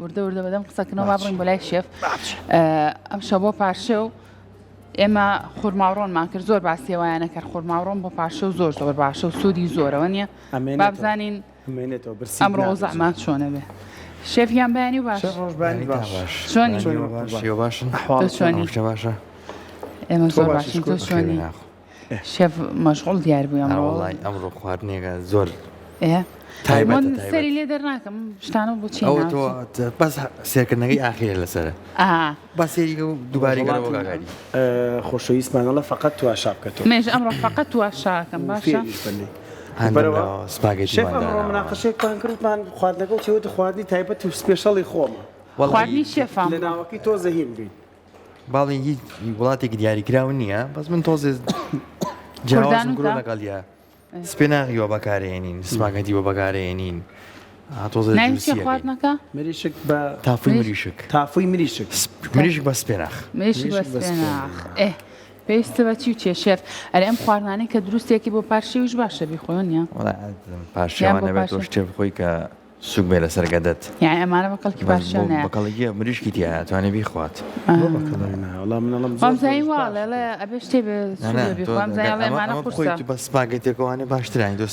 وردە بەدەم قسەکردنەوە با بڕین بۆ لای شێف ئەم شەو بۆ پاشە و ئێمە خورماوڕۆنمان کرد زۆر باسیێوایانە کرد خورماوڕۆن بۆ پاشە و زۆر زۆر باشە و سوودی زۆرەوە نییە با بزانین ئەمڕۆ زەحمات چۆنە بێ شێفیان بەیانی و باش چۆنی باشە ئێمە زۆر باشین تۆ چۆنی شێف مەشغوڵ دیار بوو ئەمڕۆ خواردنێکە زۆر سەری لێ دەرناکەم شتانە بۆ چی بەس سێرکردنەکەی ئاخیرە لەسەرە با سێریکە و دووباری گەڕەوەگاگاری خۆشەویستمانەڵە فقط تو ئاشا بکەتەوە مێژ ئەمڕۆ فقط تو ئاشاکەم باشە سپاگێتی مناقەشێکمان کردمان خواردنەکە و چێوەتە خواردنی تایبەت و سپێشەڵی خۆمە خواردنی شێفام لە ناوەکی تۆ زەهیم بین باڵی هیچ وڵاتێکی دیاریکراون نییە بەس من تۆزێ جیاوازم گرۆ لەگەڵیە سپێ ناغیوە بەکارهێنین سپاگەتی بۆ بەکارهێنین خواردنەکە مریشک بە تافوی مریشک تافوی مریشک مریشک بە سپێناخ پێویستە بە چی و چێ شێف ئەرێ ئەم خواردنانەی کە دروستێکی بۆ پارشی وش باشە بیخۆن نیە پاشیوان نەبێت تۆ شتێ بخۆی کە سوک بێ لەسەر گەدەت یعنی ئەمانە بەقەڵکی پاشیانە بەقەڵیە مریشکی تیا توانێ بیخوات بەمزایی واڵێ ئەبێ شتێ بێمانە خۆی بە سپاگەتێکەوانێ باشترین دۆ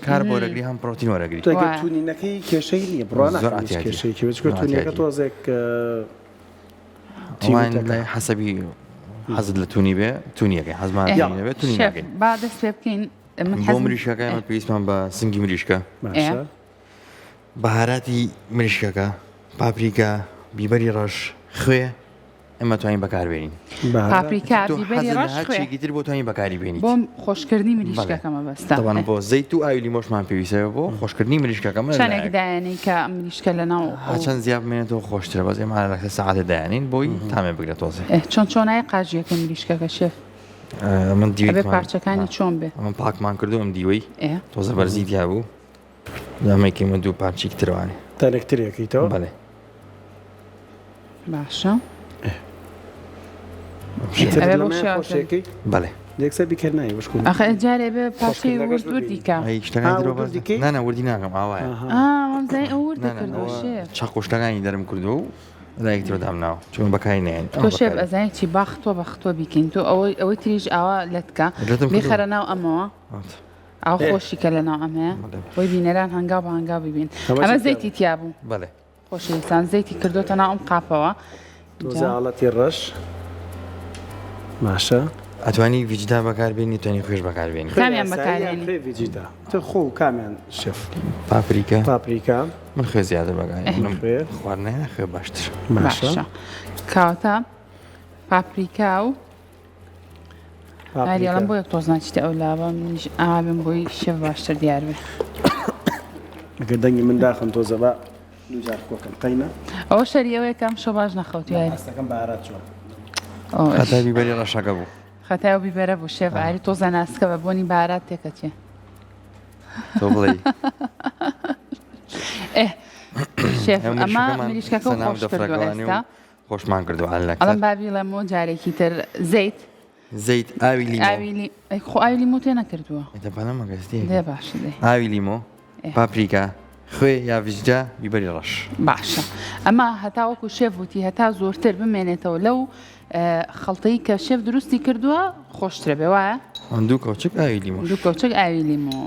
کار بۆ رەگری هەم پرۆتین وەرەگری تونینەکەی کێشەی نییە بڕوانە کێشەیەکی بچکە تونینەکە تۆزێک تیوان لای حەسەبی حەزت لە تونی بێ تونیەکەی حەزمان بێت تونی ناکەین با دەست پێ بکەین بۆ مریشەکە ئێمە پێویستمان بە سنگی مریشکە بەهاراتی مریشکەکە پاپریکا بیبەری ڕەش خوێ ئێمە توانین بەکاربێنین پاپریکا بیبەری ڕەش هەرچێکی تر بۆ توانین بەکاری بۆ خۆشکردنی مریشکەکەمە بەستە دەوانم بۆ زەیت و ئاوی لیمۆشمان پێویستەوە بۆ خۆشکردنی مریشکەکەمە چەندێک دایانەی کە مریشکە لەناو چەند زیاد بمێنێتەوە خۆشترە بەس ئێمە لە سەعاتە دایانین بۆی تامێ بگرێت تۆزێ چۆنای قاژیەکە مریشکەکە شێف من دیوێ پارچەکانی چۆن بێ ئەمە پاکمان کردو ئەم دیوەی تۆزە بەرزی دیا بوو دامێکیمە دوو پارچێکی تروانێ تەلەکترێکیتەوە بەڵێ باشە خۆشێکی بەڵێ یەکسەر بیکردنایی وشکو ئەخە جارێ بێ پاشەی ورد وردیکە شتەکانی نانە وردی ناکەم ئاوایە ئەمزای ئەو وردە کردەوە شێف چاقۆشتەکانی دەرم کردو و لایەکترۆ دامناوە چون بەکاری نێن تۆ شێف ئەزای چی باختۆ بەختۆ بیکەین تۆ ئەوەی تریش ئاوا لەتکە میخەرە ناو ئەمەوە ئاو خۆشی کە لە ناو ئەمەیە بۆی بینەران هەنگاو بە هەنگاو ببین ئەمە زەیتی تیا بوو بەڵێ خۆشەویستان زەیتی کردوتە ناو ئەم قاپەوە تۆزاڵەتی ڕەش ماشە ئەتوانی ویجدا بەکاربێنی توانی خوێش بەکاربێنی کامیان بەکارێنی ویجدا تۆ خۆ کامیان شێف پاپریکا من خوێ زیاتر بەکارێنم خواردنەیە خوێ باشتر باشە کاواتە پاپریکا و هەریەڵم بۆ یەک تۆز ناچیتە ئەو لاوە منیش ئابم بۆی شێف باشتر دیار بێ ئەگەر دەنگی من داخم تۆزە بە دووجار کۆکەم قەینە ئەوە شەریەوەی کەم شۆ باش نەخەوت یاری ئەستەکەم بەهارات چۆن خەتای بیبەری ڕەشەکە بوو خەتای و بیبەرە بوو شێف ئاری تۆزە ناسکە بە بۆنی بارات تێکەچێ تۆ بڵێ شێف ئەمە مریشکەکە و خۆش کردووە ئێستا خۆشمان کردو ئەڵم بابی لەمۆ جارێکی تر زەیت ئاوی خۆ ئاوی لیمۆ تێ نەکردووە دێ باشە دێ ئاوی لیمۆ پاپریکا خوێ یا ویجدا بیبەری ڕەش باشە ئەمە هەتا وەکو شێف وتی هەتا زۆرتر بمێنێتەوە لەو خەڵتەی کە شێف دروستی کردووە خۆشترە بێ وایە دوو کەوچک ئاوی لیمۆ دوو کەوچک ئاوی لیمۆ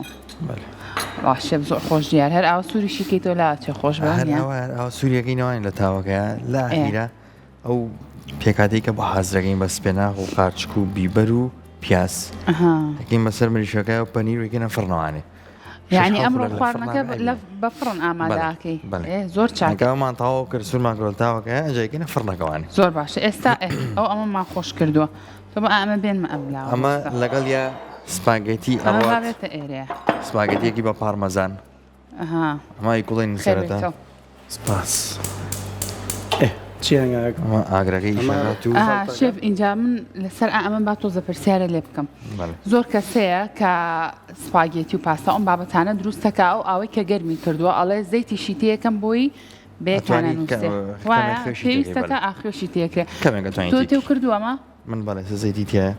شێف زۆر خۆش دیار هەر ئاو سووریشی کەیتەوە لا چێ خۆش ئاو سووریەکەی نەوانین لە تاوەکەیە لا هیرە ئەو پێکاتەی کە بە حەزرەکەین بە سپێناغ و قارچک و بیبەر و پیاس ئەکەین بەسەر مریشەکە و پەنیر وێکەنە فڕنەوانێ یعنی ئەمڕۆ خواردنەکە بە فڕن ئامادەکەی زۆر چاکەمان تاوا کرد سوورمان کرد تاوەکە ئەجایکەنە فڕنەکەوانی زۆر باشە ئێستا ئەو ئەمەمان خۆش کردووە تۆ بە ئەمە بێنمە ئەملاوە ئەمە لەگەڵ یا سپاگێتی ئەوێتە ئێرەیە سپاگەتیەکی بە پارمەزان ئەمای کوڵین سەرەتا سپاس چی ئاگرەکەی شێف اینجا من لەسەر ئەمە با تۆزە پرسیارە لێ بکەم زۆر کەسەیە کە سپاگێتی و پاستا ئەم بابەتانە دروستەکە ئەو ئەوەی کە گەرمی کردووە ئەڵێ زەیتی شیتەیەکەم بۆی بێتوانە نووسێ پێویستەکە ئاخرێشی تێکرێ تۆ تێو کردووەمە من بەڵێ زەیتی تایە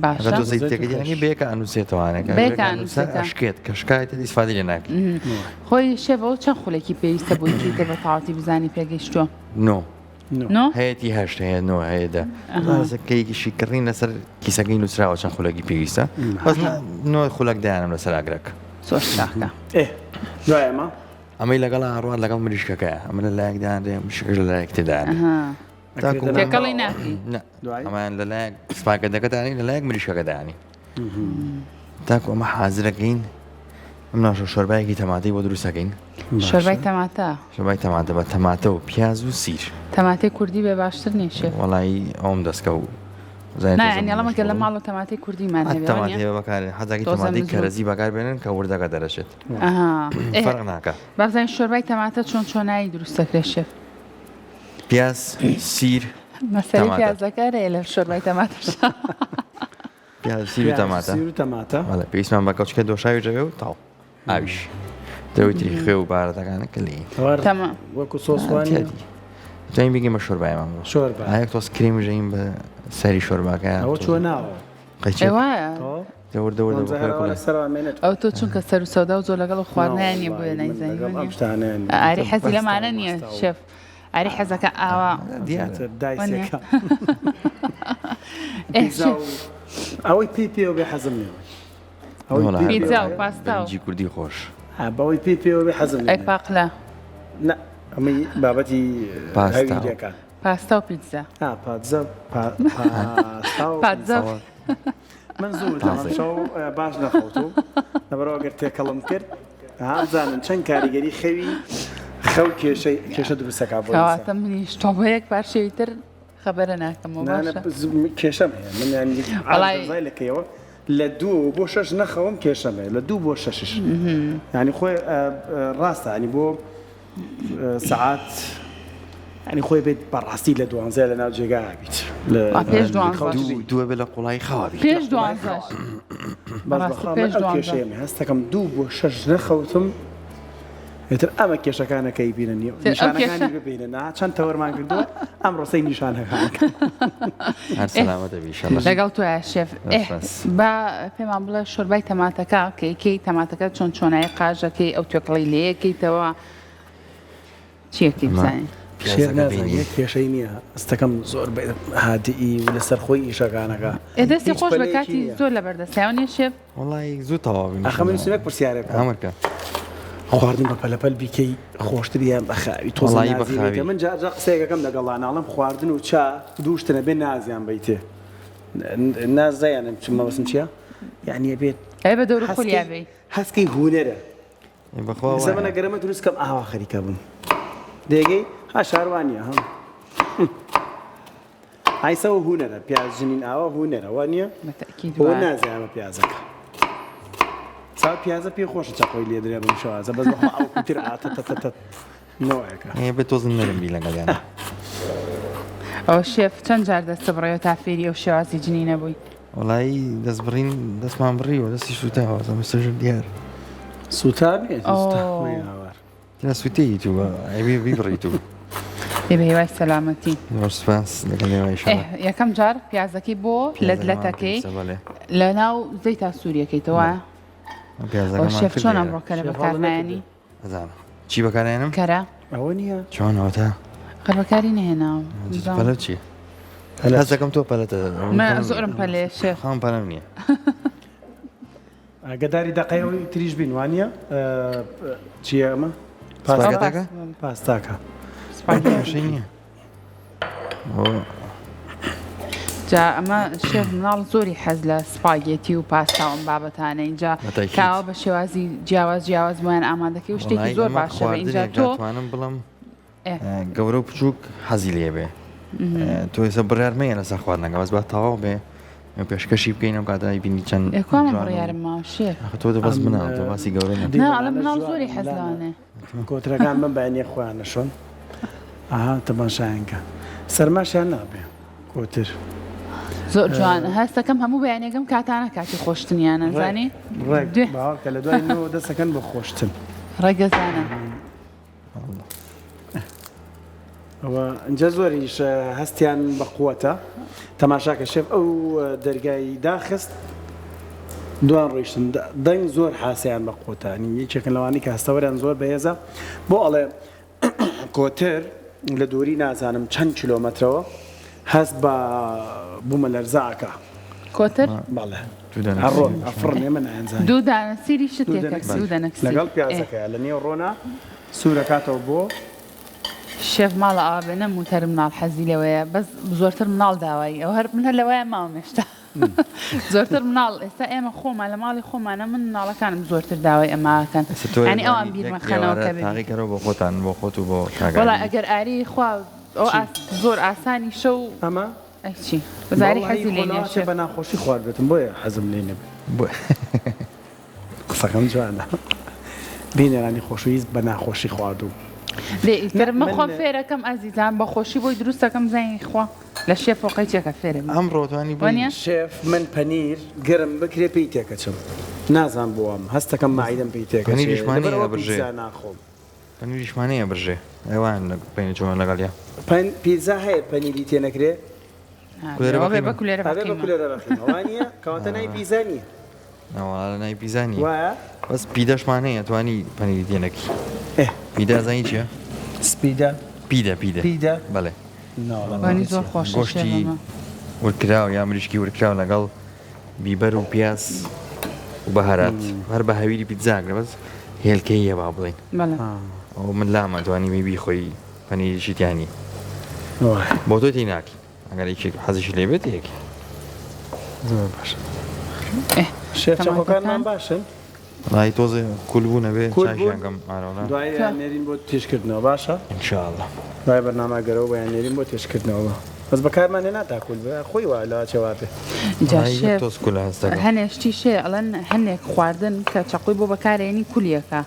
باشە تۆ زەیتەکەی بێکە ئەنووسێتەوانێک ئەشکێت کەشکایەتی ئیسفادی لێ ناکەی خۆی شێبەوە چەند خولێکی پێویستە بۆی جویتە بە تاواتی بزانی پێگەیشتووە هەیەی هەشت هەیە نۆ هەیەدا کەیکیشی کڕین لەسەر کیسەکەی نووسراوە چەند خولەکی پێویستە بەس نۆ خولەک دایانم لەسەر ئاگرەکە زۆر شاکە دوایەمە ئەمەی لەگەڵ ئاڕوان لەگەڵ مریشکەکەیە ئەمە لە لایەکداێ مشکل لە لایەک تێدایە تێکەڵی ناکەی ئەمان لە لایەک سپاکەدەکەدانی لە لایەک مریشکەکەدانی تاکو ئەمە حازرەکەین ئەم ناشە شۆربایەکی تەماتەی بۆ دروستەکەین شۆربای تەماتە شۆربای تەماتە بە تەماتە و پیاز و سیر تەماتەی کوردی بێ باشتر نیشێ وەڵایی ئەوم دەستکە و ئەڵەمەگە لە ماڵ و تەماتی کوردیمان تەماتێ بەکار حەزاکی تەماتی کەرەزی بەکار بێنن کە وردەکە دەرەشێت فەرق ناکە بازانین شۆربای تەماتە چۆنایی دروستەکرێ شێف پیاز سیر مەسەری پیازەکەرێ لە شۆربای تەماتەش پیاز سیر و تەماتە پێویستمان بە کەوچکە دۆشاوی جەوێ و تاو ئاویش دەوتی خوێ و بارەتەکانە کلی وەکو سۆسوانی جاین بگەین بە شۆربایمان هەیەک تۆس کرێمی ژەین بە سەری شۆرباکە ئەوە چۆ ناوە ئەو تۆ چونکە سەر و سەودا و زۆر لەگەڵ خواردنیانە بۆیە نایزانی ئاری حەزی لەمانە نییە شێف ئاری حەزەکە ئاوا دایسەکە ئەوەی پێ پێوە بێ حەزم نێوە پیتزا و پاستا و کوردی خۆش بەوەی پێ پێوە بێ حەزم ئەی پاقلە ئەمەی بابەتی هەویدەکان پاستا و پیتزا پاتزە من زوو شەو باش نەخەوتو لەبەرەوە گەر تێکەڵم کرد بزانن چەند کاریگەری خەوی خەو کێشە دروستەکە بۆ منیش تۆ بۆ یەک پارچەوی تر خەبەرە ناکەمەوە کێشەم هەیە من لەکەیەوە لە 2 بۆ 6 نەخەوم کێشەم هەیە لە 2 بۆ 6 ینی خۆی ڕاستە ینی بۆ سعات ینی خۆی بێت بەڕاستی لە 12 لە ناو جێگا بیت پێش دووە بێ لە قوڵای خاوی پێش کێشەیە هەستەکەم 2 بۆ 6 نەخەوتم ئێتر ئەمە کێشەکانەکەی بیننی نیشانەکانی ببینە چەند تەوەرمان کردووە ئەم ڕۆسەی نیشانەکان لەگەڵ توە شێف با پێمان بڵێ شۆربای تەماتەکە کەیکەی تەماتەکە چۆنایی قاژەکەی ئەو توێکڵی لەیەکەیتەوە چیەکەی بزانین کێشەی نییە ئەستەکەم زۆر هادیئی و لەسەر خۆی ئیشەکانەکە دەستی خۆش بە کاتی زۆر لە بەردەستیاوانێ شێف وڵی زوو تەواوی ئەخەمەسێک پرسیارێک ئەمەکە خواردن بە پەلەپەل بیکەی خۆشتریان بەخاوی تۆزڵی بەخاوی من جا قسەیەکەکەم لەگەڵاناڵم خواردن و چا دووشتنە بێ نازیان بیتێ نازایانم چمە بەسم چییە؟ یعنی بێت بە دەور خۆلیابێ هەستکەی هوونەرە منە گەرەمە دروستکەم ئاوا خەریکە بووم دێگەی ها شاروانیە هەم ئایسەوە هوونەرە پیازژنین ئاوا هوونەرە وانە بۆ نازیانمە پیازەکە ساڵ پیازە پێ خۆشە چاقۆی لێ درێ بم شوازە بەس ئەوتر ئاتە نۆەکە بێت تۆزن نەرمبی لەگەڵیانە ئەو شێف چەند جار دەستە بڕێەوە تا فێری ئەو شێوازی جنی نەبووی وڵایی دەست بڕین دەستمان بڕیوە دەستی سوتاوە مەسەژ دیار سوتابێ سوتەی تو ئەوی بیبڕیت و بە هێوای سەلامەتی سپاس یەکەم جار پیازەکەی بۆ لەتەکەی لە ناو زەی تا سووریەکەیتەوە شێف چۆن ئەمڕۆکەرە بەکارنایانی چی بەکارێنم کەرە ئەوە نییە چۆنەوەتا قەربەکاری نهێناو پەلە چی؟ هەز دەکەم تۆ پەلەتە زۆرم پەلێ شێف خام پەلەم نییە گەداری دەقەیەوەی تریش بین وانە چیە ئەمە؟ پاسکەتەکە؟ پاستاکە سپاگێشەی نییە جا ئەمە شێف مناڵ زۆری حەز لە سپاگێتی و پاستاوم بابەتانە اینجا کاوە بە شێوازی جیاواز بۆیان ئامادەکەی و شتێکی زۆر باشە اینجا تۆوانم بڵم گەورە و بچووک حەزی لێ بێ تۆ ێستا بڕارمەیە لەسەر خواردنەکە بەس با تەواو بێ پێشکەشی بکەین و کاتای بینی چەند ڕیارم ماوە شێف تۆ دەبەست مناڵ تۆ باسی گەورە ئەڵە مناڵ زۆری حەزلانێ کۆترەکان بم بەیانێ خۆیانە شۆن ئاها تەماشایانکە سەرماشیان نابێ کۆتر زۆر جوان هەستەکەم هەموو بەیانێگەم کاتانە کاتی خۆشتنیانە زانی باوکە لە دوای دەستەکەن بە خۆشتن ڕێگەزانە ئەوە زۆریش هەستیان بە قووەتە تەماشاکە شێف ئەو دەرگای داخست دوان ڕۆیشتن دەنگ زۆر حاسیان بە قوتانی یەکێکن لەوانی کە هەستەوەریان زۆر بەهێزە بۆ ئەڵێ کۆتر لە دووری نازانم چەند کیلۆمەترەوە هەست بە بوومە لەرزاکە کۆتر بەڵێ هەڕۆن ئەفڕنێ من ئەنجان دوو دانە سیری شتێک لەگەڵ پیازەکەیە لە نێو ڕۆنا سوورەکاتەوە بۆ شێف ماڵە ئابێنە موتەرم مناڵ حەزی لەوەیە بەس زۆرتر مناڵ داوای ئەو هەر من هەر لەوەیە ماوە مێشتا زۆرتر مناڵ ئێستا ئێمە خۆمان لە ماڵی خۆمانە من مناڵەکانم زۆرتر داوای ئەماکەن ینی ئەوان بیرمەخەنەوە کە تاقیکەرەوە بۆ خۆتان بۆ خۆت و بۆ وڵا ئەگەر ئاری خوا ئەو زۆر ئاسانی شەو ئەمە چی بەزاری حەزی لێ بە ناخۆشی خواردێتم بۆیە حەزم لێ نەبێت قسەکەم جوانە بینێرانی خۆشویست بە ناخۆشی خواردوو لێ مەخوا فێرەکەم ئازیزان بە خۆشی بۆی دروستەکەم زانی خوا لە شێف فۆقی چێکە فێرم ئەم ڕۆتوانی وانە شێف من پەنیر گەرم بکرێ پێی تێکەچم نازان بووم هەستەکەم ماعیدەم پێی تێکە پەنیریشمانەیە بڕژێ ناخۆم پەنیریشمانەیە بڕژێ ئەوان پێی چۆن لەگەڵیا پیزا هەیە پەنیری تێ نەکرێ بە کولێرە وانە کەواتە نای پیزا نیە ناوەڵە نای پیزانی وایە بەس پیدەشمانەیە توانی پەنیری تێنەکی پیدا زانی چییە؟ سپیدە پیدە بەڵێ زۆر خۆش گۆشتی ورکراوە یا مریشکی ورکراوە لەگەڵ بیبەر و پیاز و بەهارات هەر بە هەویری پیتزاگرە بەس هێلکەیە با بڵێن ئەو من لامە توانی میبی خۆی پەنیریشی تیانی بۆ تۆ تی ناکی ئەگەر یەکێک حەزیشی لێ بێت یەکی زۆر باشە شێف چەقۆکانمان باشن ڕای تۆزێ کولبوو نەبێ چاشیانکەم ئارەوە دوای نێرین بۆ تێشکردنەوە باشە ئینشاءڵڵا دوای بەرنامەگەرەوە بەیان نێرین بۆ تێشکردنەوە بەس بەکارمانێ ناتاکول بە خۆی وای لە چێوا بێ هەنێشتی شێ ئەڵەن هەنێک خواردن کە چەقوی بۆ بەکارێنی کولیەکە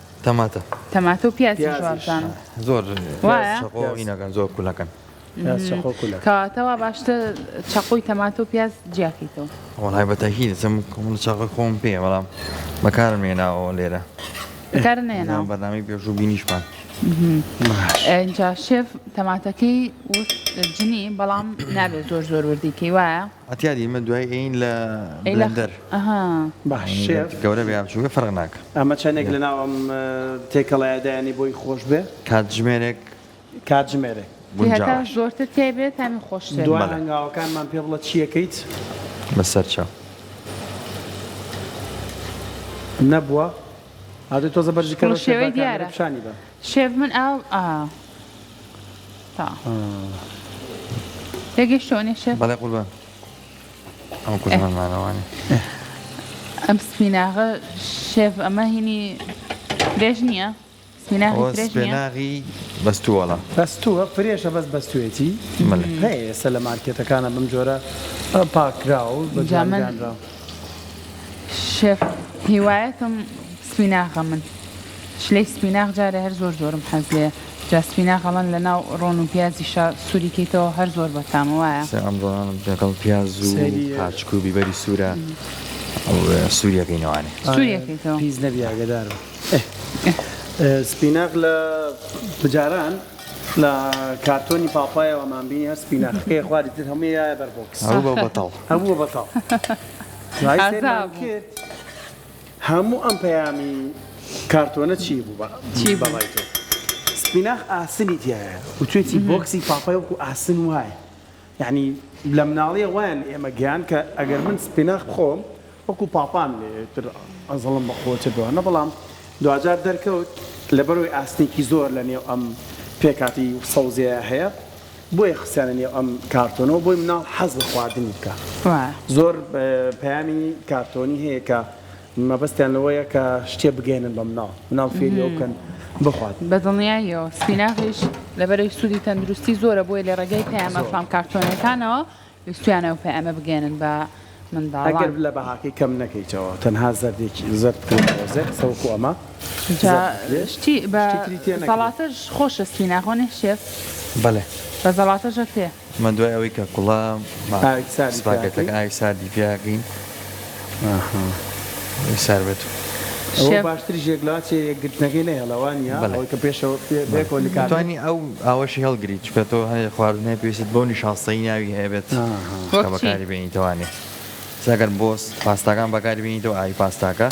تەماتە و پیازی ژوارزانم زۆر ئینەکەن زۆر کولەکەن کەواتەوە باشتە چەقوی تەماتە و پیاز جیاکەیتەوە وڵای بەتەکی دەچم چاقی خۆم پێ بەڵام بەکارم هێناوە لێرە بەکارن نێناوە بەنامی پێشوو بینیشمان اینجا شێف تەماتەکەی جنی بەڵام نابێت زۆر وردیکەی وایە ئەتیادی من دوای ئین لە بلندەر باش شێف گەورە بێ بچووکە فەرق ناکە ئەمە چەندێک لە ناو ئەم تێکەڵایەدایانی بۆی خۆش بێ کاتژمێرێک زۆرتر تێبێت تامی خۆش دوای هەنگاوەکانمان پێ بڵە چیەکەیت بەسەر چاو نەبووە ئادەی تۆزە بەرژەکە شێوەی دیارە پیشانی بە شێف من ئەو تێگەیشتۆنی شێف بەڵێ قوربان ئەم کوردمانمانەوانی ئەم سپیناغە شێف ئەمە هینی درێژ نییە سپێناغی بەستووەڵە بەستووە فرێشە بەس بەستوێتی هەیە ئێستا لە مارکێتەکانە بەم جۆرە پاکراوە و بەجانراوە شێف هیوایەتم سپیناغە من شلەی سپیناغ جارە هەر زۆرم حەز لێ جا سپیناغەڵەن لە ناو ڕۆن و پیازیشە سووریکەیتەوە هەر زۆر بەتامە وایە ئەم ڕۆنانم لەگەڵ پیاز و پاچک و بیبەری سوورە سووریەکەینەوانی سووریەکەیتەوە پیز نەبی ئاگدارە سپیناغ لە بجاران لە کارتۆنی پاپایەوەمان بینی هەر سپیناغەکەی خواری تر هەمووی بەربۆکس هەبووە بەتاڵ هەموو ئەم پەیامی کارتۆنە چی بوو بەڵای تۆ سپیناغ ئاسنی تایە و توێتی بۆکسی پاپای وەکو ئاسن وایە یعنی لە مناڵیە وایان ئێمە گیان کە ئەگەر من سپیناغ بخۆم وەکو پاپام لێتر ئەزڵم بەخۆچێتەوە نە بەڵام دوجار دەرکەوت لەبەرەوەی ئاسنێکی زۆر لە نێو ئەم پێکاتی سەوزەیە هەیە بۆیە خستیانە نێو ئەم کارتۆنەوە بۆی مناڵ حەز لە خواردنی بکە زۆر پەیامی کارتۆنی هەیە کە مەبەستیان لەوەیە کە شتێ بگەێنن بە مناڵ فێری ئەو بکەن بخوات بەدڵنیاییەوە سپیناغیش لەبەرەوەی سوودی تەندروستی زۆرە بۆی لە ڕێگەی پەیامە فام کارتۆنەکانەوە ویستویانەوە پەیامە بگەێنن بە منداڵان ئەگەر لە بەهاکەی کەم نەکەیتەوە تەنها زەردێکی زەرد بکرێت سەوکو ئەمە شتی بە سەڵاتەش خۆشە سپیناغۆنێ شێف بەڵێ بە زەڵاتەژە تێ من دوای ئەوەی کە کوڵا سپاگەتەکە ئاوی ساردی پێکەین سار بێت ئەوە باشتری ژێگڵات گرتنەکەی نەهێڵەوانە ئەوەی کە پێشەوە پێکۆلی کار توانی ئەو ئاوەشی هەڵگری چکە تۆ هەیە خواردنەیە پێویست بۆ نیشاسەی ناوی هەیەبێت کە بەکاری بێنیتەوانێ سەگەر بۆس پاستاکان بەکاری بێنیتەوە ئاوی پاستاکە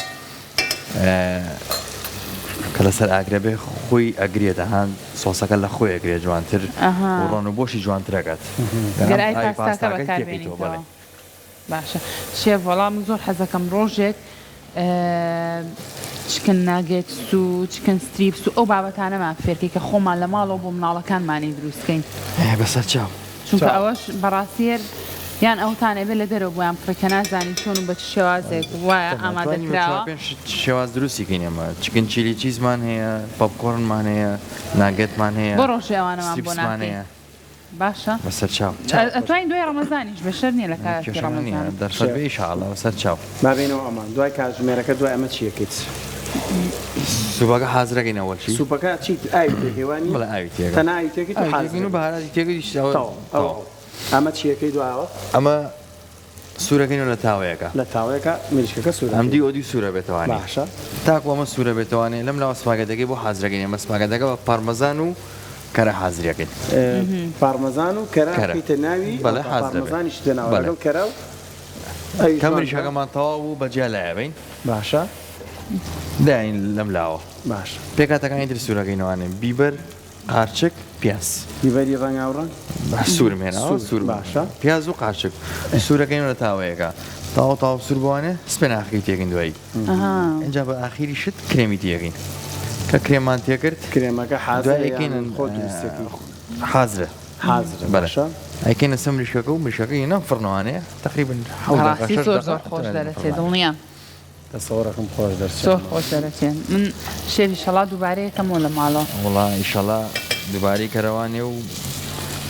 کە لەسەر ئاگرە بێ خۆی ئەگرێتە هەند سۆسەکە لە خۆی ئەگرێت جوانتر ڕۆن و بۆشی جوانترەکەات گەرای پاستاکە بەکاربێنیتەوە باشە شێف وەڵام زۆر حەزەکەم ڕۆژێک چکن ناگێت و چکن ستریپس و ئەو بابەتانەمان فێرکەی کە خۆمان لە ماڵەوە بۆ مناڵەکانمانی دروستکەین بەسەر چاو چونکە ئەوەش بەڕاستیێر یان ئەوتانێ بێ لە دەرەوە بۆیان پڕکە نازانی چۆن و بە چ شێوازێک وایە ئامادەکراوە شێواز دروستیکەین ئەمە چکن چیلی چیزمان هەیە پۆپکۆرنمان هەیە ناگێتمان هەیە بۆ ڕۆژێ ئەوانەمان بۆ ناکەین باشە بەسەر چاو ئەتوانین دوای ڕەمەزانیش بەشەر نییە لە کاتی ڕەمەزان دەرفەت بێ ئینشاءالله بەسەر چاو مابێنەوە ئەمان دوای کاتژمێرەکە دوای ئەمە چیەکەیت سوپەکە حازرەکەین ئەوەڵشی سوپەکە چیت ئاوی پێکێوانی بەڵێ ئاوی تێگە تەنها ئاوی تێکیت و حازرین و بەهاراتی تێگەیش ئەمە چیەکەی دوایەوە ئەمە سوورەکەین و لە تاوەیەەکە لە تاوەیەکە مریشکەکە سوور ئەم دی ئۆدی سوورە بێتوانێت باشە تاکو ئەمە سوورە بێتوانێت لەم لاوە سپاگەتەکەی بۆ حازرەکەین ئەمە سپاگەتەکە بە پارمەزان و کەرە حازریەکەین پارمەزان و کەرەکەیتە ناوی بەڵێ پارمەزانیش دێناوە کەرە کەمریشەکەمان تەواو بوو بەجیا لایەبین باشە داین لەم لاوە باش پێکاتەکانی تر سوورەکەینەوانێ بیبەر قارچک پیاس بیبەری ڕەنگاوڕەن سوورم هێناوە سوور باشە پیاز و قارچک سوورەکەین لە تاوەیەەکە تاو سوور بوانێ سپێن ئاخری تێکین دوایی اینجا بە ئاخیری شت کرێمی تێگەین کە کرێمان تێکرد کرێمەکە حازرەکەین حازرە باشە ئەیکەینە سەم مریشەکە و مریشەکە هێنا فڕنەوانەیە تقریبن زۆر زۆر خۆش دەرەچێت دڵنیام دەسەوەڕەکەم خۆش دەرچێت زۆر خۆش دەرەچێن من شێوی شەڵا دووبارەیەکەمەوە لە ماڵەوە وڵا ئیشەڵا دووبارەی کەرەوانێ و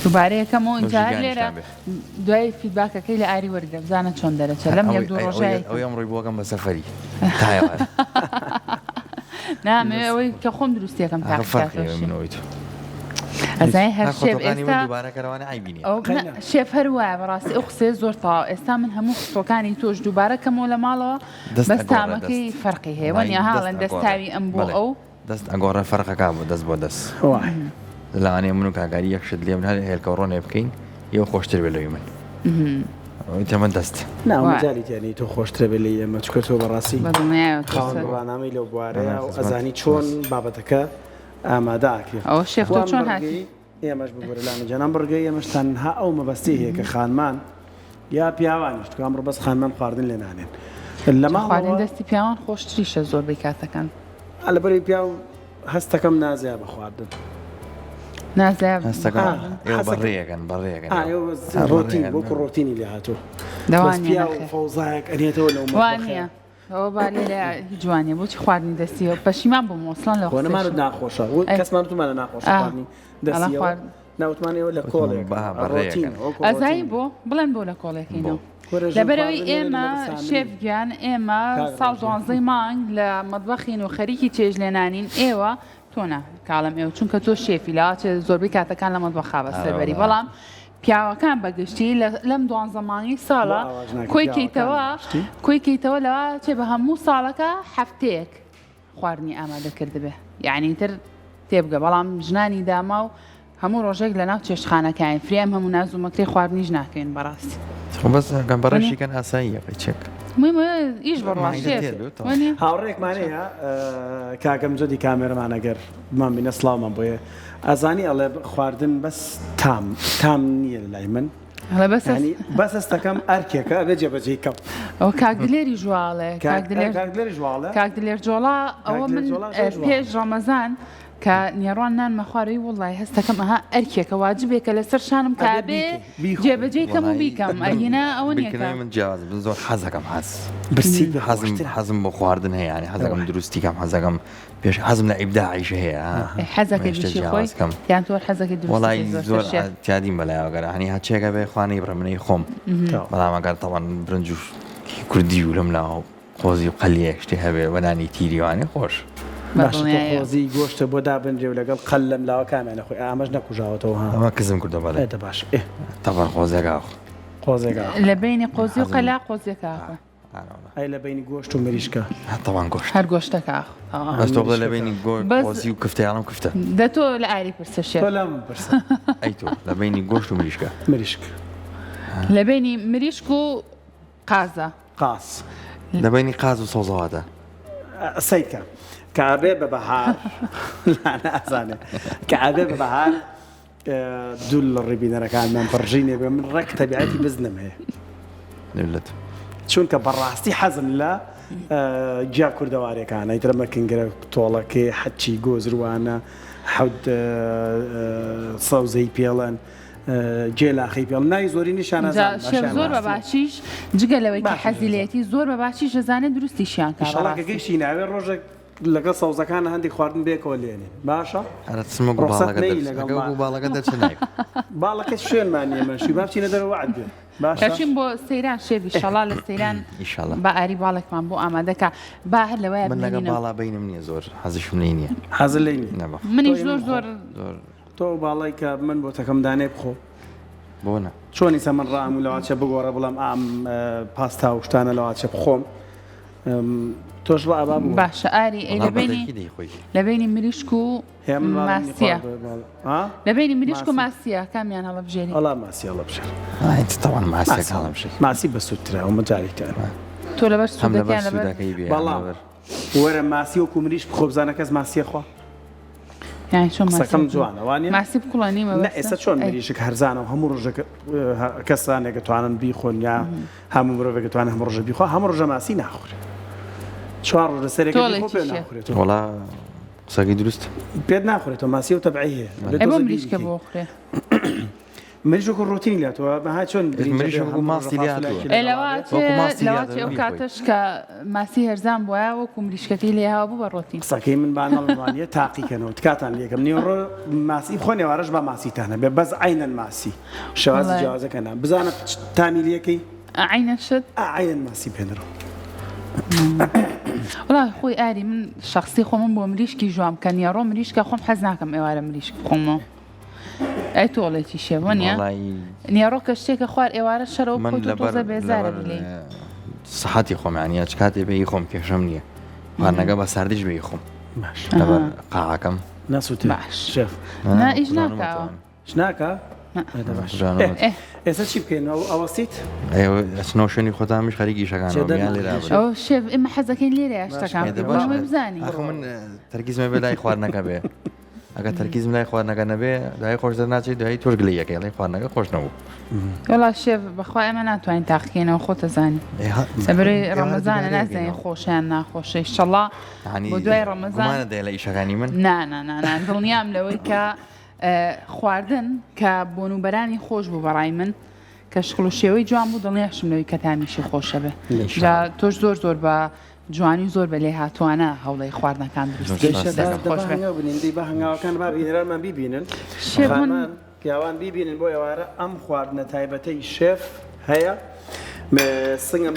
دووبارەیەکەمەوە اینجا لێرە دوای فیدباکەکەی لە ئاری وەرگرە بزانە چۆن دەرەچێت لەم یەک دوو ڕۆژای ئەو ئەمڕۆی بۆکەم بە سەفەری نامێ ئەوەی کە خۆم دروستیەکەم تاقیمنەوەیت ئەزای هەر شێف ئێستا شێف هەروایە بەڕاستی ئەو قسێ زۆر تاوا ئێستا من هەموو قسۆکانی تۆش دووبارەکەمەوە لە ماڵەوە بەس تامەکەی فەرقی هەیە وەنیا هاڵەن دەستاوی ئەم بۆ ئەو دەست ئەگۆڕە فەرقەکە بۆ دەست بۆ دەست لەوانەیە من و کاگاری یەکشت لێ من هەر هێلکە ڕۆنێ بکەین ئێوە خۆشتر بێ لەوی من تەمە دەست ناوەجاری تیانی تۆ خۆشترە بێ لە ئێمە چکە تۆ بەڕاستی ڕانامەی لەو بوارەیە و ئەزانی چۆن بابەتەکە ئامادەکرێت ئەو شێف تۆ چۆن هاتی ئێمەش بگوورە لامە جەنام بڕگەی ئێمەش تەنها ئەو مەبەستی هەیە کە خانمان یا پیاوانیش تو ئەمڕۆ بەس خانمان خواردن لێ نانێن لە خواردن دەستی پیاوان خۆشتریشە زۆربەی کاتەکان لەبەری پیاو هەستەکەم نازیە بە خواردن نازایە بەڕێەکەن ڕۆتین بۆکو ڕۆتینی لێ هاتوو دەوانە فەوزایەک ئەنێتەوە لەو وانە ئەوە بالێ لە جوانێ بۆچی خواردنی دەستیەوە پەشیمان بۆ مۆسڵان لە خۆنەمانت ناخۆشە کەسمان تومانە ناخۆش خواردنی دەستیەوە ناوتمانەوە لە کۆڵێک ئەزایی بۆ بڵێن بۆ لە کۆڵێکینەوە لەبەرەوەی ئێمە شێفگیان ئێمە ساڵ 12 مانگ لە مەطبەخین و خەریکی چێژ لێنانین ئێوە تۆنا کاڵم ئێوە چونکە تۆ شێفی لاچێ زۆربەی کاتەکان لە مەطبەخا بە سەربەری بەڵام پیاوەکان بەگشتی لەم 12 مانگی ساڵە کۆیکەیتەوە لەوە چێ بە هەموو ساڵەکە هەفتەیەک خواردنی ئامادەکرد بێ یعنی تر تێبگە بەڵام ژنانی داما و هەموو ڕۆژێک لە ناو چێشخانەکەین فریم هەموو نازومەکری خواردنیش ناکەین بەڕاستی بەس بەڕێشیکەن ئاساییە چێک ئیش بڕواێ هاوڕێکمانەیە کاگەم جدی کامێرەمانەگەر بمان بینە سلااومان بۆیە ئازانی ئەڵێ خواردن بەس تام نییە لای من بەس ئەستەکەم ئەرکێکە بێ جێبەجێکەم ئەو کاکدلێری ژواڵێ کاکدلێر جۆڵا ئەوە من پێش ڕەمەزان کە نێڕوان نان مەخوارەوەی وڵی هەستەکەم ئەها ئەرکێکە واجبێکە لەسەر شانم کابێ جێبەجێکەم و بیکەم ئەهینا ئەوە نیەکە من جیاواز بن زۆر حەزەکەم حەزم بۆ خواردن هەیە ینی حەزەکەم دروستیکەم حەزەکەم پێش حەزم لە ئیبداعیش هەیە حەزەکەی خۆی یان تۆ حەزەکەی وڵی زۆر تیادیم بەلایەوەگەرە هەنی هەچێکە بێ خوانەی بڕەمنەی خۆم بەڵام ئەگەر تەوان برنج و کوردی و لەم لاو قۆزی و قەلیەک شتێ هەبێ بەنانی تیریوانێ خۆش باشۆزی گۆشتە بۆ دابنجێ و لەگەڵ قەل لەم لاوە کامیانە خۆی ئامەش نەکوژاوەتەوە ئەمە کزم کردە بەڵێ باش تەبەر قۆزێکا لە بینی قۆزی و قەلا قۆزیێکا ئەی لە بینی گۆشت و مریشکە طبعا گۆشت هەر گۆشتەکە بەس تۆ بڵێ لە بینی بەس- گۆزی و کفتەیاڵم کفتە دە تۆ لە ئاری پرسە شێف تۆ لام پرسە ئەی تۆ لە بینی گۆشت و مریشکە مریشک لە بینی مریشک و قازە قاس لە بینی قاز و سۆزەواتە سیکە کابێ بە بەهار نازانێ کابێ بە بەهار دوو لە ڕێبینەرەکانمان پڕژینێ بێ من ڕێک تەبیعەتی بزنم هەیە لێت چونکە بەڕاستی حەزم لە گیا کوردەوارەکان ئەیترە مەکنگرە تۆڵەکێ حەچی گۆزروانە حەوت سەوزەی پێڵەن جێلاخی پێڵ نای زۆری نیشانە شێف زۆر بە باشیش جگە لەوەی حەزیلەتی زۆر بە باشیش دەزانێت دروستیشیان شڵاکە گەیشتی ناوێ ڕۆژێک لەگەڵ سەوزەکانە هەندێک خواردن بێکەوە لێنێ باشە هەرە چمە باڵەکە دەرچنایک باڵەکە شوێنمان نیێمەشی با بچینە دەرەوە عاد بێ باشە دەچین بۆ سەیران شێوی شەڵا لە سەیران ئیشاڵڵا بە ئاری باڵێکمان بۆ ئامادەکە با هەر لەوەیە من لەگە ببینم. باڵا بینم نییە زۆر حەزشم لێ نییە حەزر لێ نەبە منیش زۆر زۆر زۆر تۆ باڵی کە من بۆ تەکەم دانێ بخۆ بۆنە چۆنی سە من ڕام و لەواچە بگۆڕە بڵام ئام پاستا و شتانە لەواچە بخۆم تۆش بە ئابا بوو باشە ئاری ئەی لە بینی مریشک و ماسیە لە بینی مریشک و ماسیە کامیان هەڵەبژێری ئەڵا ماسی هەڵە بژێر تاوان ماسیەکەڵم شێت ماسی بە سووترا و مەجاریتان تۆ لەبەر هەم لەبەر سوودەکیان لەبەر سوودەکەی بێ بەڵام وەرە ماسی وەکو مریش بخۆ بزانە کەس ماسیە خوا یانی چۆن قسەکەم جوانەوانە ماسی بکوڵانیمە نە ئێستا چۆن مریشک هەرزانە و هەموو ڕۆژە کەسانێک توانن بیخۆن یا هەموو مرۆڤێک توانە هەموو ڕۆژە بیخوا هەموو ڕۆژە ماسی ناخورێ چوار ڕۆژە سەرێک ناخورێت وڵا قسەکەی دروست پێت ناخورێتەوە ماسی و تەبعی هەیە ئەی بۆ مریشکە بۆ خوێ مریشک و ڕۆتینی لاتەوە بەها چۆن لەواتی ئەو کاتەش کە ماسی هەرزان بووە وەکو مریشکەکەی لێهاوە بوو بە ڕۆتین قسەکەی من بانەڵوانە تاقیکەنەوە تکاتان لێکم نیوەڕۆ ماسی بخۆ نێوارەش بە ماسیتانە بێ بەس عینەن ماسی شەوازی جیازەکەنا بزانە تامیلیەکەی عینەن شت عینەن ماسی پێنەڕۆ وڵای خۆی ئاری من شخصی خۆ من بۆ مریشکی ژوام کە نیاڕۆ مریشکە خۆم حەز ناکەم ئێوارە مریشک بخۆمەوە ئەی تۆڵێکی شێوە نیە نیاڕۆ کە شتێکە خوار ئێوارە شەرەوە تۆزە بێزارە بلێ سەحەتی خۆمانە چ کاتێ بێی خۆم کێشەم نییە وانەگە بە ساردیش بێی خۆم لەبەر قاعەکەم ناسووت شێف نا ئیش ناکاوە شناکە ئێستا چی بکەینەوە ئەوەستیت ئەسنەوە شوێنی خۆتامیش خەریکی شەکانیان لێرا ئەو شێف ئێمە حەزەکەین لێرە شتەکان بزانین من تەرکیزمە بێ لای خواردنەکە بێ ئەگە تەرکیزم لای خواردنەکە نەبێ دای خۆش دەناچێت دوای تۆش گلەیەکە لای خواردنەکە خۆش نەبوو وڵا شێف بەخوا ئێمە ناتوانین تاقیکەینەوە خۆتە زانی سەبەرەی ڕەمەزانە نازانین خۆشیان ناخۆشی شەڵا بۆ دوای ڕەمەزان دێ لە ئیشەکانی من نا دڵنیام لەوەی کە خواردن کە بۆنوبەرانی خۆش بوو بەڕای من کە شکڵ و شێوەی جوان بوو دڵنیاشم لەوەی کە تامیشی خۆشە بێ جا تۆش زۆر زۆر بە جوانی زۆر بە لێ هاتووانە هەوڵی خواردنەکان بنیندی بە هەنگاوەکان با بینەرانمان بیبینن شێفمان پیاوان بیبینن بۆ ئێوارە ئەم خواردنە تایبەتەی شێف هەیە سنگم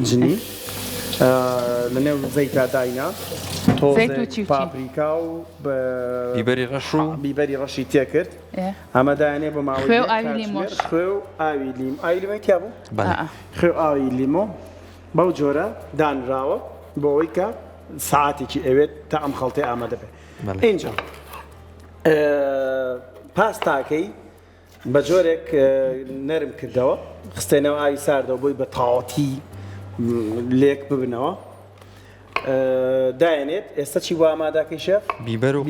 جنی لە نێو زەیتا داینا تۆ پاپریکا و بیبەری ڕەش و بیبەری ڕەشی تێکرد ئەمەدایانێ بە ماوەی خوێ و ئاوی لیمۆش خوێ و ئاوی لیم ئاوی لیمۆی تیا بوو خوێ و ئاوی لیمۆ بەو جۆرە دانراوە بۆ ئەوەی کە ساعاتێکی ئەوێت تا ئەم خەڵتەی ئامادە بێ اینجا پاستاکەی بە جۆرێک نەرم کردەوە خستێنەوە ئاوی ساردەوە بۆی بە تاواتی لێک ببنەوە دایەنێت ئێستا چی بۆ ئامادەکەی شێف بیبەر و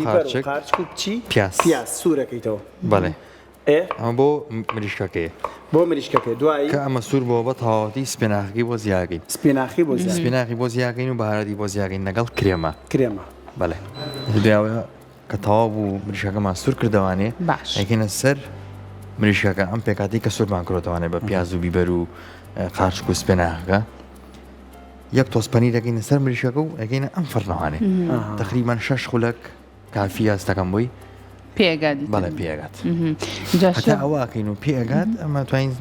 قارچک و بچی پیاز سوورەکەیتەوە بەڵێ ئەمە بۆ مریشکەکەی بۆ مریشکەکەی دوایی کە ئەمە سوور بۆ بە تاواتی سپێناخی بۆ زیاگەین سپێناخی بۆ زیاگەین و بەهارەتی بۆ زیاگەین لەگەڵ کرێمە بەڵێ دوایەوە کە تەواو بوو مریشکەکەمان سوور کردوانێ ئەیکەنە سەر مریشکەکە ئەم پێکاتی کە سوورمان کردوانێ بە پیاز و بیبەر و قارچک و سپێناخەکە یەک تۆز پەنیر دەکەینە سەر مریشکەکە و ئەگەینە ئەم فڕنەوانێ تقریبان 6 خولەک کافی ئەستەکەم بووی پێگات بەڵێ پێگات هەتا ئەوواکەین و پێگات ئەمە توانین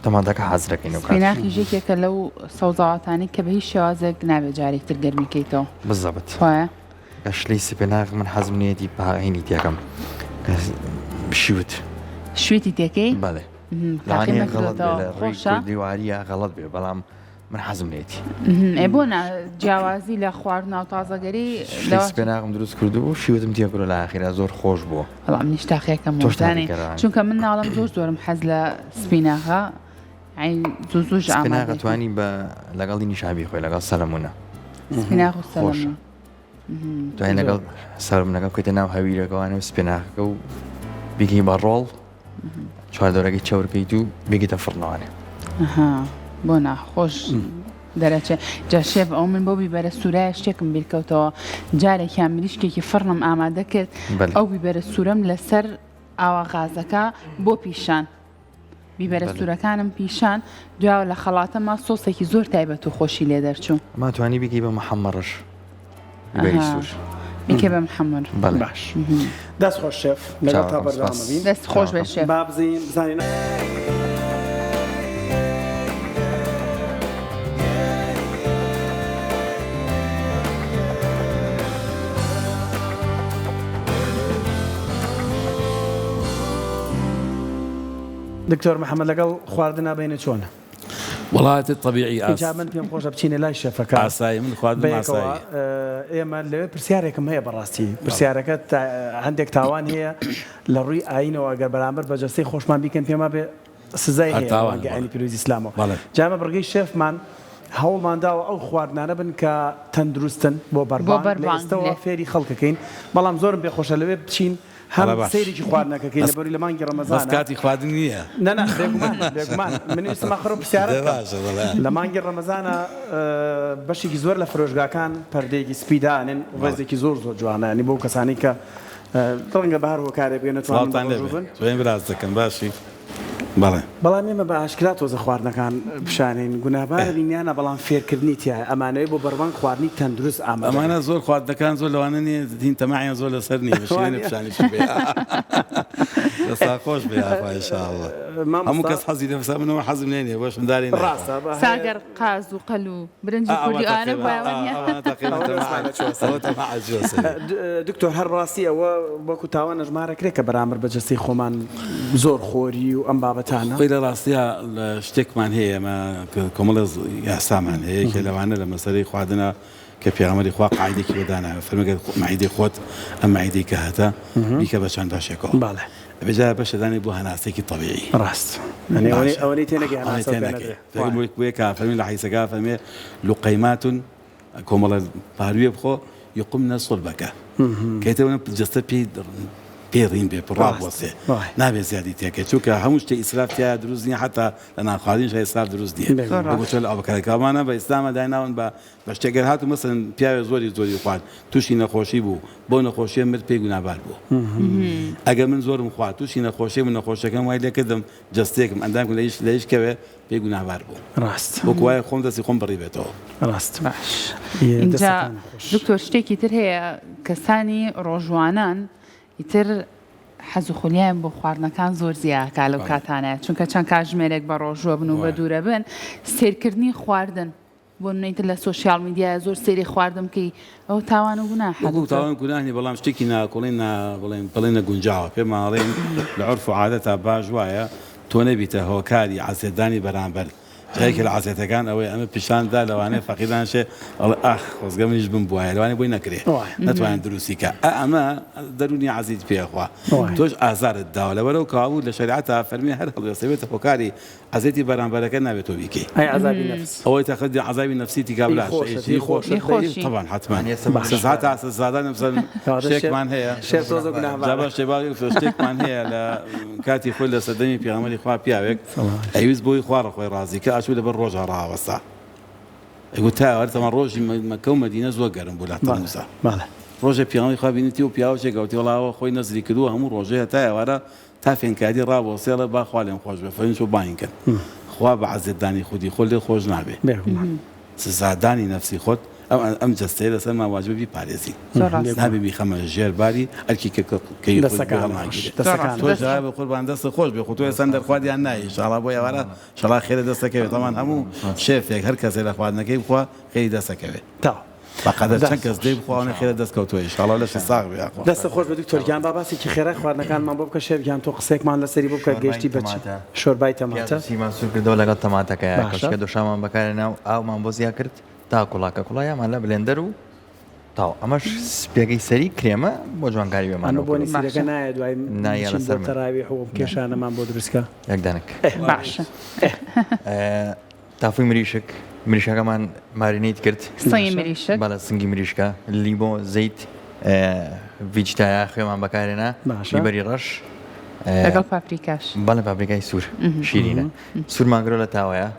تەمادەکە حەزرەکەین و سپێناخی ژێکێکە لەو سەوزاواتانی کە بە هیچ شێوازێک نابێت جارێکتر گەرمیکەیتەوە بزەبت وایە گەشتەی سپێناخ من حەزم نیەتی پاهینی تێکەم شوت شوێتی تێکەی بەڵێ لەوانەیە غەڵەت بێ لە ڕێی کوردیواریە غەڵەت بێ بەڵام من حەزم لێتی بۆ جیاوازی لە خواردن و تازەگەری سپێناغم دروست کردو و شیوتم تێکرۆ لە ئاخیرا زۆر خۆش بووە بەڵام نیشتاخیەکەم وەزانێ چونکە من ناڵم زۆرم حەز لە سپیناغا زۆر سپیناغ توانی بە لەگەڵی نیشابی خۆی لەگەڵ سەلەمونە سپیناغ و سەلەمون دوای لەگەڵ سەلەمونەکە بکەیتە ناو هەویرەکەوانە سپیناغەکە و بیگەی بە ڕۆڵ چواردۆرەکەی چەورکەیت و بێگیتە فڕنەوانێ بۆ ناخۆش دەرەچێت جا شێف ئەو من بۆ بیبەرە سوورای شتێکم بیرکەوتەوە جارێکیان مریشکێکی فڕنم ئامادە کرد ئەو بیبەرە سوورەم لەسەر ئاوا غازەکە بۆ پیشان بیبەرە سوورەکانم پیشان دواوە لە خەڵاتەما سۆسێکی زۆر تایبەت و خۆشی لێ دەرچوو ماتوانی بگەی بە محەممەڕش بیبەری سوور بیکە بە محەممەد باش دەست خۆش شێف لەگەڵ تا بەردەوامەبین دەست خۆش بێ شێف با بزانین دكتور محمد لقل خواردنا بين شلونه؟ والله الطبيعي جا من بيوم خوش بتشيني لا شفك عصاي من خواردنا عصاي اما اللي برسياركم هي براستي برسياركت عندك تاوان هي للري عين واقر برامبر بجسي خوش ما بيكن فيما ب سزاي هي يعني بيروز اسلامه جامع برقي شيف مان هول مان داو او خواردنا نبن كتندرستن بو بربان استوى فيري خلق كاين بلام زور بخوش اللي بتشين هم سيري خواردنا كاين لبري لمانجي رمضان بس كاتي خواردنيه لا بيغمان من اسمه خرب سيارة لمانجي رمضان باشي زور لفروشگا كان پرديگي سبيدانن وزيكي زور جوانا يعني بو كساني ك طنگه بهار وكاري بينه توان وين برازكن باشي بله مما باشكلات وز خواردنەکان بشانین گونابار بینیانە بەڵام فێرکردنی تیا ئەمانەوە بۆ بەڕوان خواردنی تەندروست ئەمانە زۆر خواردنەکان زۆر لەوانە نیە دین تەماعیان زۆر لەسەر نیە بشێنێ بشانیش بێ دەستا خۆش بێ ئاخوای ئینشاءالله هەموو کەس حەزی لە فسامنەوە حەزم لێ نیە بۆشم دارێنێ ڕاستە ساگەر قاز و قەل و برنجی کوردی ئانە دکتۆر هەر ڕاستی ئەوە وەکو تاوانە ژمارەکرێت کە بەرامبەر بەجەستەی خۆمان زۆر خۆری و ئەم بابەتانە خۆی لە ڕاستیە شتێکمان هەیە ئەمە کۆمەڵە یاسامان هەیە کە لەوانە لە مەسەلەی خواردنە کە پێغەمبەری خوا قاعیدێکی بەداناوە فەرمێگە معیدەی خۆت ئەم معیدەی کە هەتە بیکە بە چەند باشێکەوە بەڵێ بەجا بەشەدانی بۆ هەناسێکی طبیعی ڕاست ئەوەی تێنەگەی بۆیە کە فەرمی لە حیسەکە فەرمێ لوقەیمات کۆمەڵە پارویە بخۆ یقمنە صلبەکە کەیتەوە جەستە پێڕین بێ پڕابوەسێ نابێت زیادی تێکە چونکە هەموو شتێ ئیسرافیا دروست نیە حتا لە ناخواردنیش ئیسراف دروست نیە بۆ لە ئەوبەکەرەکانمانە بە ئیسلامە دایناون بە شتێگەر هاتو مەسەن پیاوێ زۆری خوارد تووشی نەخۆشی بوو بۆ نەخۆشیە مرد پێی گونابار بوو ئەگەر من زۆرم خوارد تووشی نەخۆشی من نەخۆشەکەم وای لێکردم جەستێکم ئەندام لە هیچ کەوێ پێی گونابار بوو ڕاست وەکو وایە خۆم دەستی خۆم بڕی بێتەوە ڕاست باش اینجا دکتۆر شتێکی تر هەیە کەسانی ڕۆژوانان ئیتر حەز و خولیان بۆ خواردنەکان زۆر زیاکە لەو کاتانە چونکە چەند کاتژمێرێک بە ڕۆژوە بن و بە دوورە بن سیرکردنی خواردن بۆ نەیتر لە سۆشیال میدیای زۆر سێری خواردم کەی ئەو تاوان و گوناحە تاوان گوناحی بەڵام شتێکی ناکۆڵین بڵێنە گونجاوە پێماڵێن لە عورف و عادەتە باش وایە تۆ نەبیتە هۆکاری عەزێدانی بەرامبەر جایەکی لە عەزێتەکان ئەوەی ئەمە پیشاندا لەوانەیە فەقیدان شێ ئەڵێ ئاخ خۆزگە منیش بم بووایە لەوانەیە بۆی نەکرێ نەتوانێت دروستی کە ئەمە دەرونی عەزیت پێخوا تۆش ئازارت داوە لەبەرەوە کەوابوو لە شەریعەتە فەرمی هەر هەڵوێسەوێتە هۆکاری عەزێتی بەرامبەرەکە نابێت تۆ بیکەی ئەوەی تەخەدی عەزابی نەفسیتی کابلا خۆشی طبعا حتما سزاتا سزادان مثلا شتێکمان هەیە شتێکمان هەیە لە کاتی خۆی لە سەردەمی پێغەمبەری خوا پیاوێک ئەویست بۆی خوارە خۆی ڕازی کە ئاچوو لەبەر ڕۆژە ڕاوەستا ئەیگوت تاوەرتەمان ڕۆژی مەکە و مەدینە زۆر گەرم بوو لە تەمووزە ڕۆژێ پێغەمبەری خوا بینیتی و پیاوەکێک گەوتی وەڵاوە خۆی نەزری کردووە هەموو ڕۆژەیە تا ئێوارە تا فێنکاری ڕاوەسێڵە با خوا لێم خۆش بێ فەرین چۆ باین کرد خوا بە عەزێتدانی خودی خۆ لێ خۆش نابێ سزادانی نەفسی خۆت ئەم جەستەیە لەسەر ما واجبە بیپارێزی نابێ بیخەمە ژێرباری ئەرکی کەی تۆ بە قوربان دەستە خۆش بێ خۆ تۆ ێستا دەرخواردیان نایی ئینشاڵڵا بۆ ئێوارە ئینشاڵڵا خێرە دەستەکەوێت تەمان هەموو شێفێک هەر کەسێک لە خواردنەکەی بخوا خێری دەستەکەوێت بەقەدەر چەند کەس دەی بخواانە خێرە دەستکەوتوە ئینشاڵڵا لەش ساغ بێ دەستە خۆش بە دکتۆرگیان باباسێکی خێرا خواردنەکانمان بۆ بکە شێرگیان تۆ قسێکمان لەسەری بۆ بکە گەشتی بچ شۆربای تەماتە سیمان سوور کردەوە لەگەڵ تەماتەکەیە کەشکە دۆشامان بەکارە ناو ئاومان بۆ زیاد کرد تا کوڵاکە کوڵایەمان لە بلێندەر و تاو ئەمەش سپێگەی سەری کرێمە بۆ جوانکاری بێمانەوە بۆ نیسیرەکە نایە دوای نایە لەسەر تەراوی حوم کێشانەمان بۆ دروستکە یەکدانک باشە تافوی مریشەکەمان مارینیت کرد سنگی مریشک بەڵە سنگی مریشکە لیبۆ زەیت ڤیجتایە خوێمان بەکارێنە بیبەری ڕەش لەگەڵ پاپریکاش بەڵێ پاپریکای سوور شیرینە سوورمانگرۆ لە تاوەیە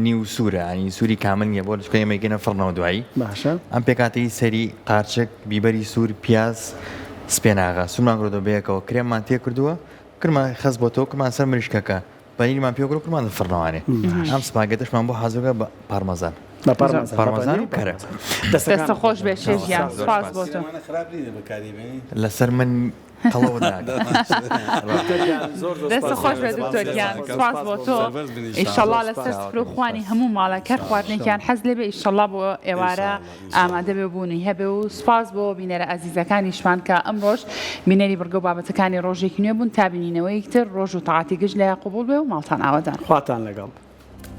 نیو سوورە ئەنی سووری کامل نییە بۆ لەچکە ئێمەگەنە فڕنەوە دوایی باشە ئەم پێکاتی سەری قارچک بیبەری سوور پیاز سپێناغا سوورمانگرۆ بەیەکەوە کرێممان تێ کردووە کرمە خەز بۆ تۆ کمان سەر مریشکەکە پەنیرمان پێگرۆ کرمان فڕنەوانێ ئەم سپاگەتشمان بۆ حەزوگە بە پارمەزان پارمەزان و کەرە دەستە خۆش بێ شێژیان سپاس بۆ تۆ لەسەر من دەستە خۆش بێ دکتۆرگیان سپاس بۆ تۆ ئیشەڵڵا لەسەر سفر و خوانی هەموو ماڵەکەر خواردنێکیان حەز لێ بێ ئیشەڵڵا بۆ ئێوارە ئامادە بێ بوونی هەبێ و سپاس بۆ بینەرە ئەزیزەکانیشمان کە ئەمڕۆژ بینەری بڕگە و بابەتەکانی ڕۆژێکی نوێ بوون تا بینینەوەی تر ڕۆژ و تاعاتی گشت لە قوبوڵ بێ و ماڵتان ئاوادان خواتان لەگەڵ